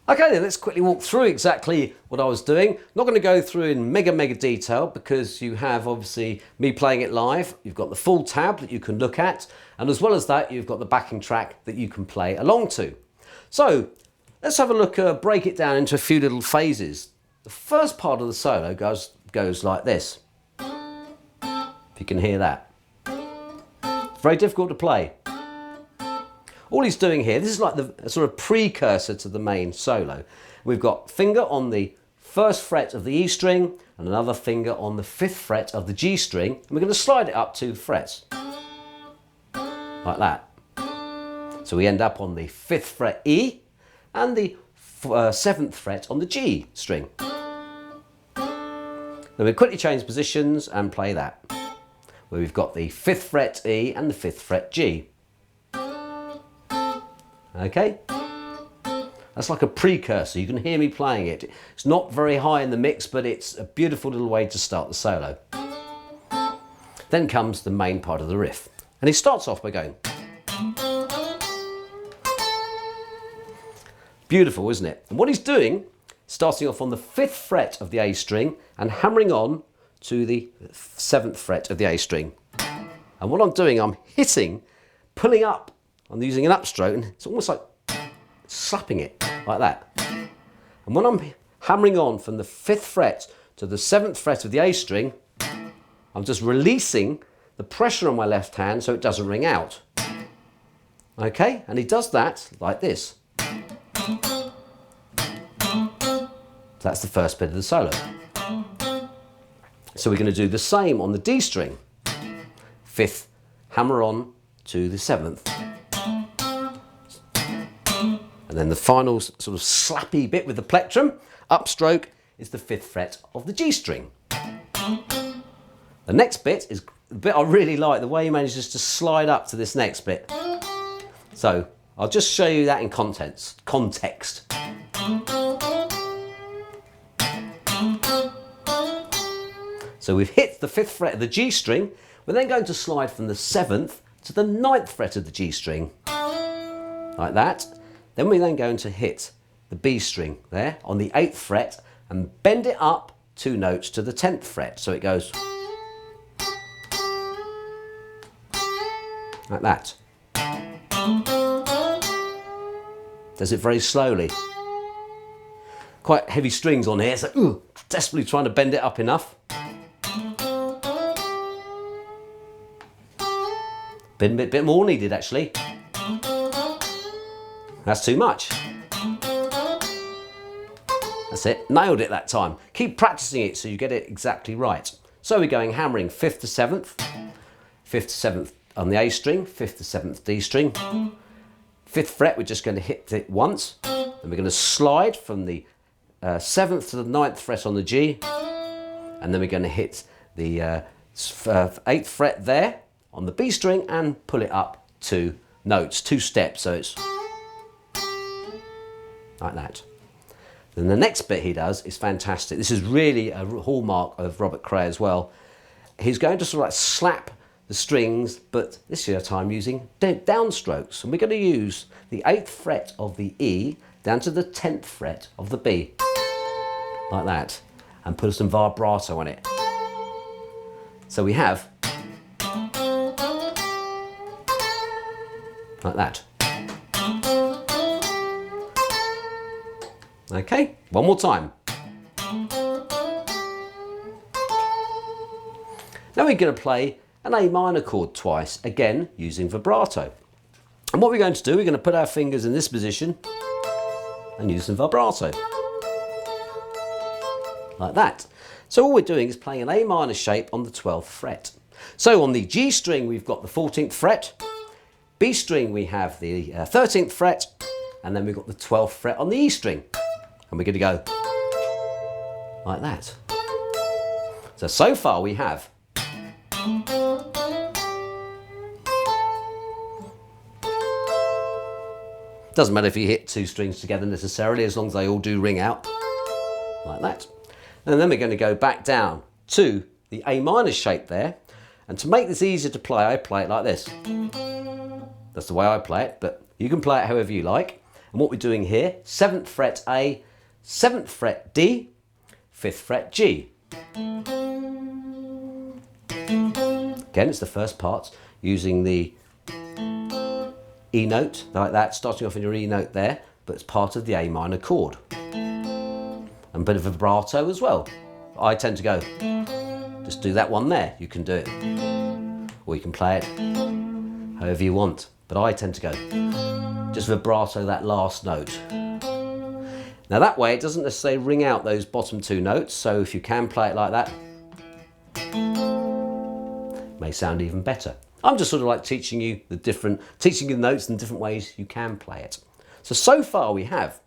Okay then, let's quickly walk through exactly what I was doing. Not going to go through in mega detail because you have obviously me playing it live. You've got the full tab that you can look at, and as well as that you've got the backing track that you can play along to. So let's have a look, break it down into a few little phases. The first part of the solo goes like this. If you can hear that. It's very difficult to play. All he's doing here, this is like the sort of precursor to the main solo. We've got finger on the first fret of the E string and another finger on the 5th fret of the G string, and we're going to slide it up 2 frets. Like that. So we end up on the 5th fret E and the 7th fret on the G string. Then we quickly change positions and play that, where we've got the 5th fret E and the 5th fret G. Okay, that's like a precursor. You can hear me playing it. It's not very high in the mix, but it's a beautiful little way to start the solo. Then comes the main part of the riff, and he starts off by going. Beautiful, isn't it? And what he's doing, starting off on the 5th fret of the A string and hammering on to the 7th fret of the A string. And what I'm doing, I'm hitting, pulling up. I'm using an upstroke, and it's almost like slapping it like that. And when I'm hammering on from the 5th fret to the 7th fret of the A string, I'm just releasing the pressure on my left hand so it doesn't ring out. Okay, and he does that like this. That's the first bit of the solo. So we're going to do the same on the D string. 5th, hammer on to the 7th. And then the final sort of slappy bit with the plectrum, upstroke, is the 5th fret of the G string. The next bit is the bit I really like, the way he manages to slide up to this next bit. So I'll just show you that in context. So we've hit the 5th fret of the G string. We're then going to slide from the 7th to the 9th fret of the G string, like that. Then we're then going to hit the B string there on the 8th fret and bend it up 2 notes to the 10th fret. So it goes like that. Does it very slowly. Quite heavy strings on here, so desperately trying to bend it up enough. Bit more needed actually. That's too much. That's it, nailed it that time. Keep practicing it so you get it exactly right. So we're going hammering 5th to 7th, 5th to 7th on the A string, 5th to 7th D string. 5th fret, we're just going to hit it once. Then we're going to slide from the 7th to the 9th fret on the G. And then we're going to hit the 8th fret there on the B string and pull it up 2 notes, 2 steps. So it's like that. Then the next bit he does is fantastic. This is really a hallmark of Robert Cray as well. He's going to sort of like slap the strings, but this time using downstrokes. And we're going to use the 8th fret of the E down to the 10th fret of the B, like that, and put some vibrato on it. So we have like that. Okay, one more time. Now we're going to play an A minor chord twice, again using vibrato. And what we're going to do, we're going to put our fingers in this position and use some vibrato. Like that. So all we're doing is playing an A minor shape on the 12th fret. So on the G string we've got the 14th fret, B string we have the 13th fret, and then we've got the 12th fret on the E string. And we're going to go like that. So far we have doesn't matter if you hit 2 strings together necessarily, as long as they all do ring out, like that. And then we're going to go back down to the A minor shape there. And to make this easier to play, I play it like this. That's the way I play it, but you can play it however you like. And what we're doing here, 7th fret A, 7th fret D, 5th fret G. Again, it's the first part, using the E note, like that, starting off in your E note there, but it's part of the A minor chord. And a bit of vibrato as well. I tend to go, just do that one there, you can do it. Or you can play it however you want, but I tend to go, just vibrato that last note. Now that way it doesn't necessarily ring out those bottom 2 notes, so if you can play it like that, it may sound even better. I'm just sort of like teaching you the notes and different ways you can play it. So far we have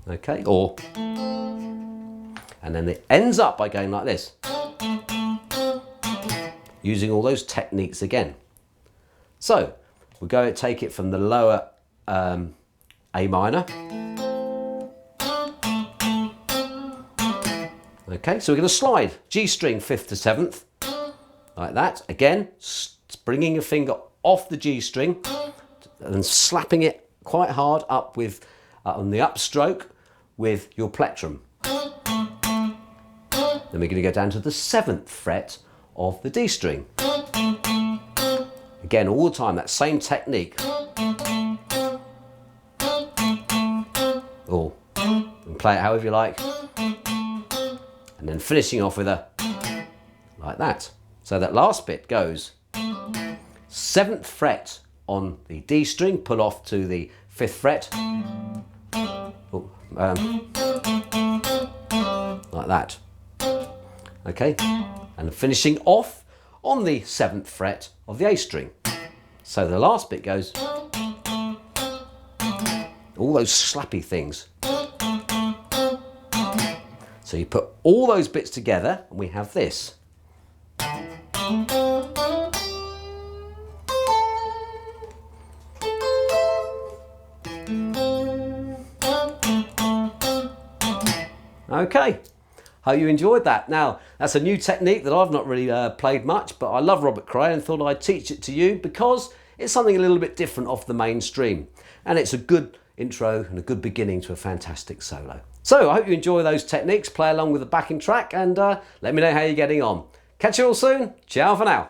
okay, or, and then it ends up by going like this, using all those techniques again. So we're going to take it from the lower A minor. Okay, so we're going to slide G string 5th to 7th, like that. Again, bringing your finger off the G string and slapping it quite hard up with, on the upstroke with your plectrum. Then we're going to go down to the 7th fret of the D string. Again, all the time, that same technique. Or, and play it however you like. And then finishing off with a, like that. So that last bit goes 7th fret on the D string, pull off to the 5th fret, like that. Okay, and finishing off on the 7th fret of the A string. So the last bit goes, all those slappy things. So you put all those bits together and we have this. Okay, hope you enjoyed that. Now, that's a new technique that I've not really played much, but I love Robert Cray and thought I'd teach it to you because it's something a little bit different off the mainstream. And it's a good intro and a good beginning to a fantastic solo. So I hope you enjoy those techniques, play along with the backing track, and let me know how you're getting on. Catch you all soon. Ciao for now.